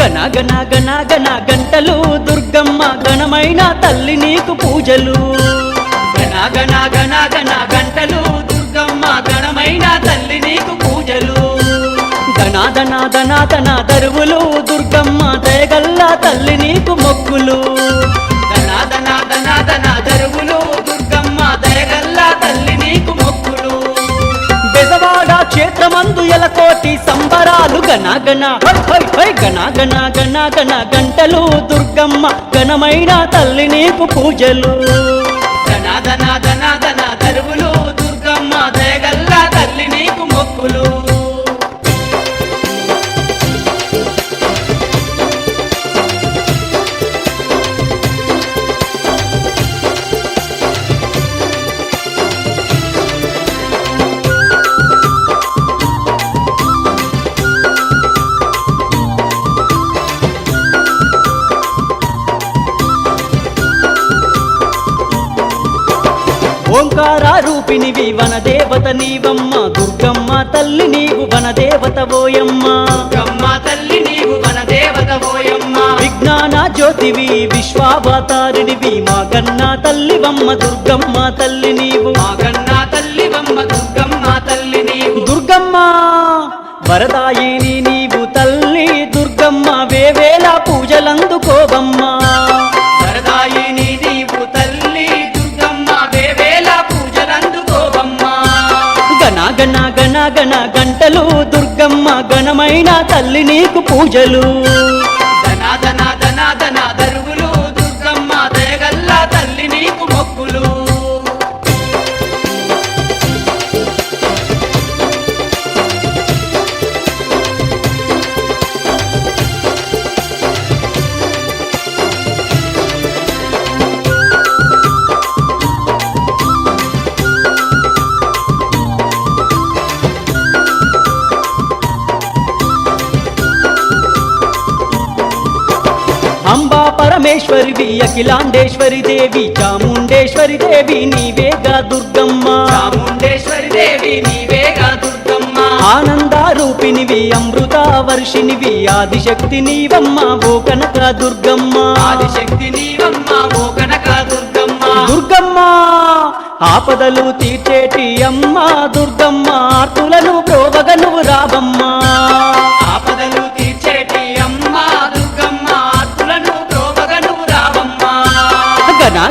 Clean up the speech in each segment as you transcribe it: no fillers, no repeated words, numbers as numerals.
గణ గణ గణ గణ గంటలు దుర్గమ్మ గణమైన తల్లి నీకు పూజలు గణ గణ గణ గణ గంటలు దుర్గమ్మ గణమైన తల్లి నీకు పూజలు ధనాదన ధనాదన దరువులు దుర్గమ్మ దయగల్ల తల్లి నీకు మొక్కులు ధనాదన ధనాదన దరువులు దుర్గమ్మ దయగల్ల తల్లి నీకు మొక్కులు బెజవాడ క్షేత్రమందు ఎలకోటి సంబరాలు గణ గణ హై హై గణ గణ గణ గణ గంటలు దుర్గమ్మ ఘనమైన తల్లి నీకు పూజలు ధనాదన ధనాదన దరువులు దుర్గమ్మ దయగల్ల తల్లి నీకు మొక్కులు ఓంకార రూపినివి వనదేవత నీవమ్మ దుర్గమ్మ తల్లి నీవు వనదేవత ఓయమ్మ దుర్గమ్మ తల్లి నీవు వనదేవత ఓయమ్మ విజ్ఞాన జ్యోతివి విశ్వావతారినివి మా కన్నా తల్లివమ్మ దుర్గమ్మ తల్లి నీవు మా కన్నా తల్లివమ్మ దుర్గమ్మ తల్లి నీవు దుర్గమ్మ వరదాయిని నీవు తల్లి దుర్గమ్మ వేవేల పూజలందుకోవమ్మ వరదాయిని నీవు తల్లి గణ గణ గణ గంటలు దుర్గమ్మ ఘనమైన తల్లి నీకు పూజలు ధనాదన ధనాదన దరువులు దుర్గమ్మ దయగల్ల తల్లి నీకు మొక్కులు అంబా పరమేశ్వరివి అఖిలాండేశ్వరి దేవి చాముండేశ్వరి దేవి నీవేగా దుర్గమ్మ చాముండేశ్వరి దేవి నీవేగా దుర్గమ్మ ఆనంద రూపినివి అమృత వర్షినివి ఆదిశక్తి నీవమ్మ ఓ కనక దుర్గమ్మ ఆదిశక్తి నీవమ్మ ఓ కనక దుర్గమ్మ దుర్గమ్మ ఆపదలు తీర్చేటి అమ్మ దుర్గమ్మ ఆర్తులను ప్రోవగను రావమ్మ ఆపదలు తీర్చేటి అమ్మ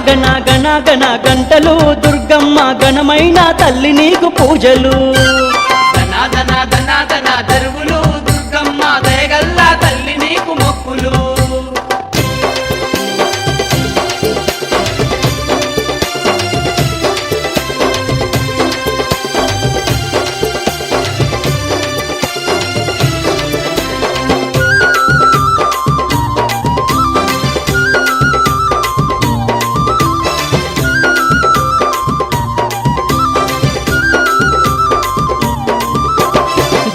గణ గణ గణ గంటలు దుర్గమ్మ ఘనమైన తల్లి నీకు పూజలు ధనాదన ధనాదన దరువులు దుర్గమ్మ దయగల్ల తల్లి నీకు మొక్కులు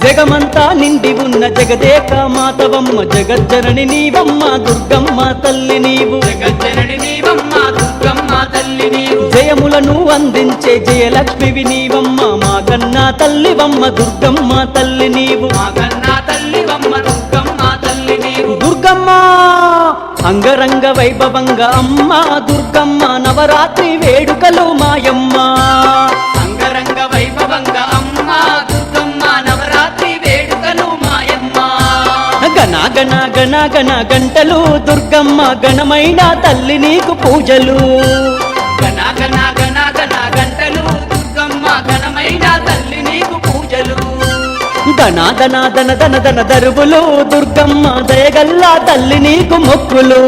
జగమంతా నిండి ఉన్న జగదేక మాతవమ్మ జగజ్జనని నీవమ్మ దుర్గమ్మ తల్లి నీవు జగజ్జనని నీవమ్మ దుర్గమ్మ తల్లి నీవు జయములను అందించే జయలక్ష్మివి నీవమ్మ మా కన్నా తల్లివమ్మ దుర్గమ్మ తల్లి నీవు మా కన్నా తల్లివమ్మ దుర్గమ్మ తల్లి నీవు దుర్గమ్మ అంగరంగ వైభవంగా అమ్మ దుర్గమ్మ నవరాత్రి వేడుకలు మాయమ్మ అంగరంగ వైభవంగా అమ్మ దుర్గమ్మ నవరాత్రి వేడుకలు మాయమ్మ గణ గణ గణ గణ గంటలు దుర్గమ్మ ఘనమైన తల్లి నీకు పూజలు గణ గణ గణ గణ గంటలు దుర్గమ్మ ఘనమైన తల్లి నీకు పూజలు ధనాదన ధన ధన ధన దరువులు దుర్గమ్మ దయగల్ల తల్లి నీకు మొక్కులు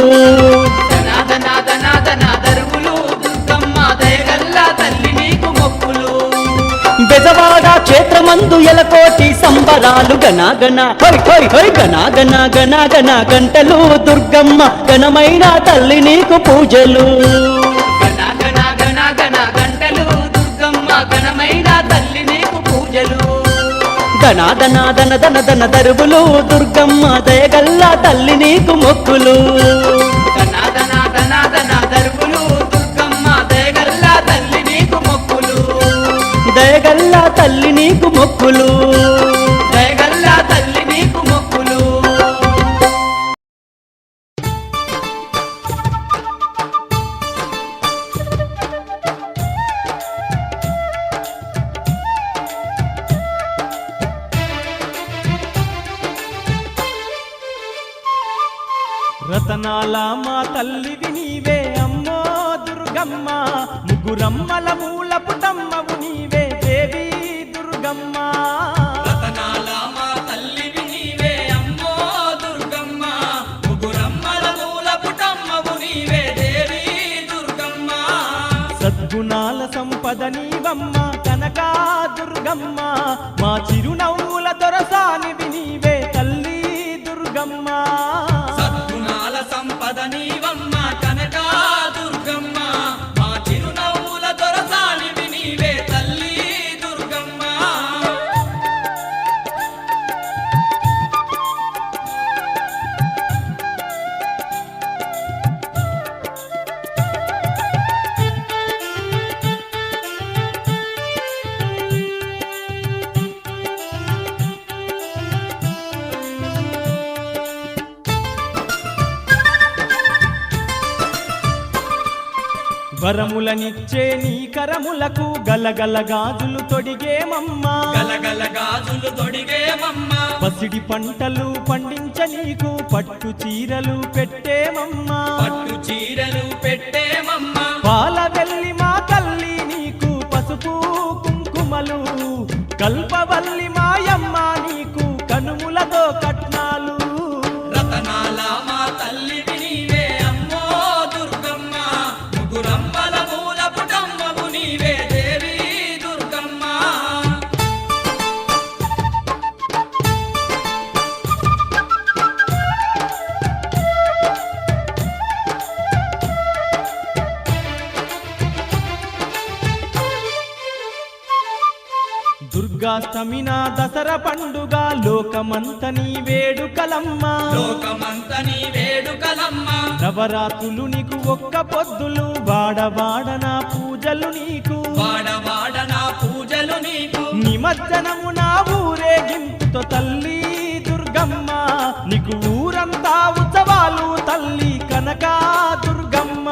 ధనాదన ధనాదన దరువులు దుర్గమ్మ దయగల్ల తల్లి నీకు మొక్కులు బెజవాడ క్షేత్రమందు ఎలకోటి సంబరాలు గణ గణ హై హై హై గణ గణ గణ గణ గంటలు దుర్గమ్మ ఘనమైన తల్లి నీకు పూజలు గణ గణ గణ గణ గంటలు దుర్గమ్మ ఘనమైన తల్లి నీకు పూజలు ధనాదన ధన ధన ధన దరువులు దుర్గమ్మ దయగల్ల తల్లి నీకు మొక్కులు ధనాదన ధనాదన దరువులు దుర్గమ్మ దయగల్ల తల్లి నీకు మొక్కులు దయగల్ల తల్లి నీకు మొక్కులు రతనాల మా తల్లివి నీవే అమ్మో దుర్గమ్మ ముగ్గురమ్మల మూల పుటమ్మవు నీవే దేవి దుర్గమ్మ రతనాల మా తల్లివి నీవే అమ్మో దుర్గమ్మ ముగ్గురమ్మల మూల పుటమ్మవు నీవే దేవి దుర్గమ్మ సద్గుణాల సంపద నీవమ్మ కనకా దుర్గమ్మ మా చిరునవ్వుల దొరసానివి నీవే తల్లి దుర్గమ్మ సద్గుణాల సంపద నీవమ్మ కనకా దుర్గమ్మ మా చిరునవ్వుల దొరసానివి నీవే తల్లి దుర్గమ్మ వరములనిచ్చే నీ కరములకు గలగల గాజులు తొడిగేమమ్మా గలగల గాజులు తొడిగేమమ్మ పసిడి పంటలు పండించ నీకు పట్టు చీరలు పెట్టేమమ్మా పట్టు చీరలు పెట్టేమమ్మ పాల వెళ్ళి మా తల్లి నీకు పసుపు కుంకుమలు కల్పవల్లి మాయమ్మ నీకు కనుములతో కట్నాలు రతనాల మా తల్లివి నీవే అమ్మో దుర్గమ్మ ముగ్గురమ్మల మూల పుటమ్మవు నీవే దేవి దుర్గమ్మ దుర్గాష్టమిన దసరా పండుగ లోకమంత నీ వేడుకలమ్మ లోకమంత నీ వేడుకలమ్మ నవరాత్రులు నీకు ఒక్క పొద్దులు వాడవాడన పూజలు నీకు వాడవాడ నా పూజలు నీకు నిమజ్జనము నా ఊరేగింపుతో తల్లి దుర్గమ్మ నీకు ఊరంతా ఉత్సవాలు తల్లి కనకా దుర్గమ్మ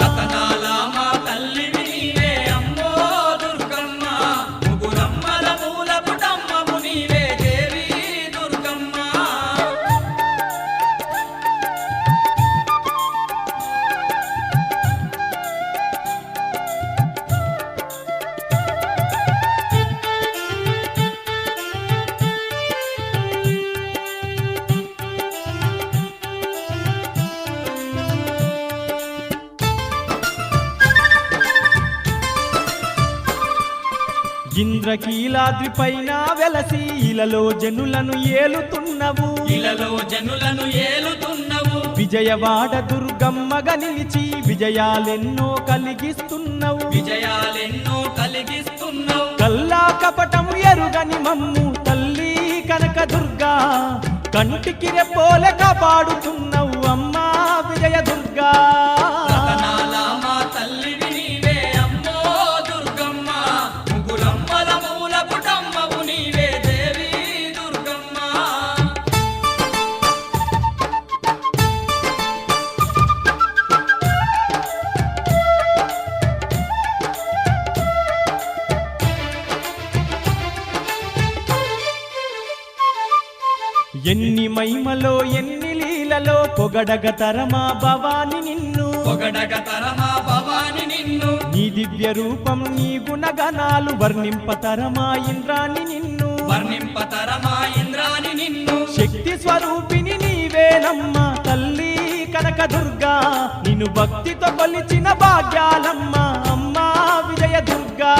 రతనాల మా తల్లివి నీవే అమ్మో దుర్గమ్మ ముగ్గురమ్మల మూల పుటమ్మవు నీవే దేవి దుర్గమ్మ ఇంద్రకీలాద్రి పైన వెలసి ఇలలో జనులను ఏలుతున్నవు ఇలలో జనులను ఏలుతున్నవు విజయవాడ దుర్గమ్మగా నిలిచి విజయాలెన్నో కలిగిస్తున్నవు విజయాలెన్నో కలిగిస్తున్నావు కల్లా కపటం ఎరుగని మమ్ము తల్లి కనక దుర్గా కంటికి రెప్పోలే కాపాడుతున్నవు అమ్మా విజయ దుర్గా రతనాల మా తల్లివి నీవే అమ్మో దుర్గమ్మ ముగ్గురమ్మల మూల పుటమ్మవు నీవే దేవి దుర్గమ్మ ఎన్ని మహిమలో ఎన్ని లీలలో పొగడగ తరమా భవాని నిన్ను పొగడగ తరమా భవాని నిన్ను నీ దివ్య రూపం నీ గుణగణాలు వర్ణింపతరమా ఇంద్రాని నిన్ను వర్ణింపతరమా ఇంద్రాని నిన్ను శక్తి స్వరూపిణి నీవేనమ్మ తల్లి కనక దుర్గా నిన్ను భక్తితో కొలిచిన భాగ్యాలమ్మ అమ్మా విజయ దుర్గా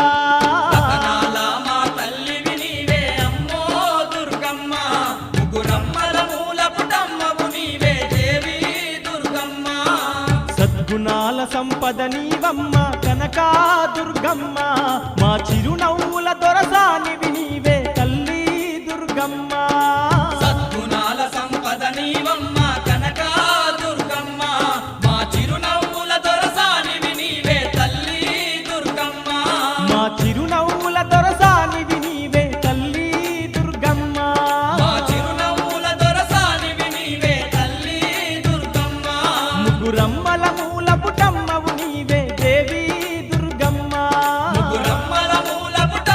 రతనాల మా తల్లివి నీవే అమ్మో దుర్గమ్మ ముగ్గురమ్మల మూల పుటమ్మవు నీవే దేవి దుర్గమ్మ సద్గుణాల సంపద నీవమ్మ కనకా దుర్గమ్మ మా చిరునవ్వుల దొరసానివి నీవే తల్లి దుర్గమ్మ సద్గుణాల సంపద నీవమ్మ కనకా దుర్గమ్మ మా చిరునవ్వుల దొరసానివి నీవే తల్లి దుర్గమ్మ మా చిరునవ్వుల దొరసానివి నీవే తల్లి దుర్గమ్మ మా చిరునవ్వుల దొరసానివి నీవే తల్లి దుర్గమ్మ ముగ్గురమ్మల మూల పుటమ్మవు నీవే దేవి దుర్గమ్మ ముగ్గురమ్మల మూల పుట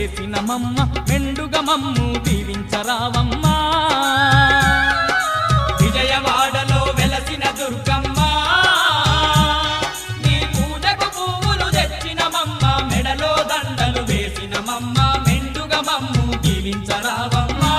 వేసినమమ్మ మెండుగా మమ్ము దీవించరావమ్మా విజయవాడలో వెలసిన దుర్గమ్మ నీ పూజకు పువ్వులు తెచ్చినమమ్మ మెడలో దండలు వేసినమమ్మ మెండుగా మమ్ము దీవించరావమ్మా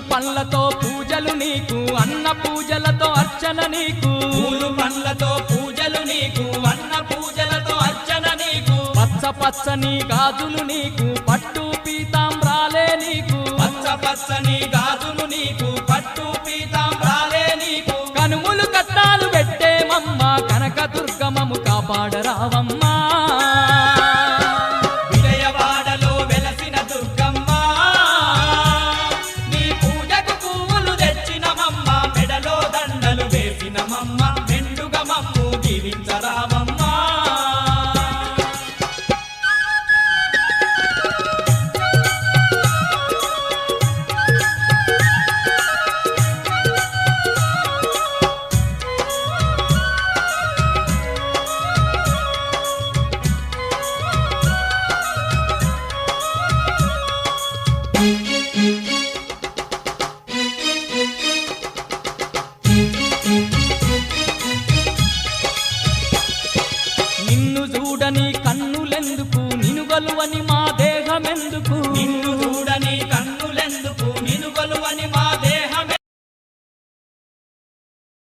పండ్లతో పూజలు నీకు అన్న పూజలతో అర్చన నీకు పూలు పండ్లతో పూజలు నీకు అన్న పూజలతో అర్చన నీకు పచ్చ పచ్చని గాజులు నీకు పట్టు పీతాంబ్రాలే నీకు పచ్చ పచ్చని గాజులు నీకు పట్టు పీతాంబ్రాలే నీకు కనుములు కట్టాలు పెట్టేమమ్మ కనక దుర్గమము కాపాడరావమ్మా విజయవాడలో వెలసిన దుర్గమ్మ మెడలో దండలు వేసినమమ్మ మెండుగా మమ్ము దీవించరావమ్మ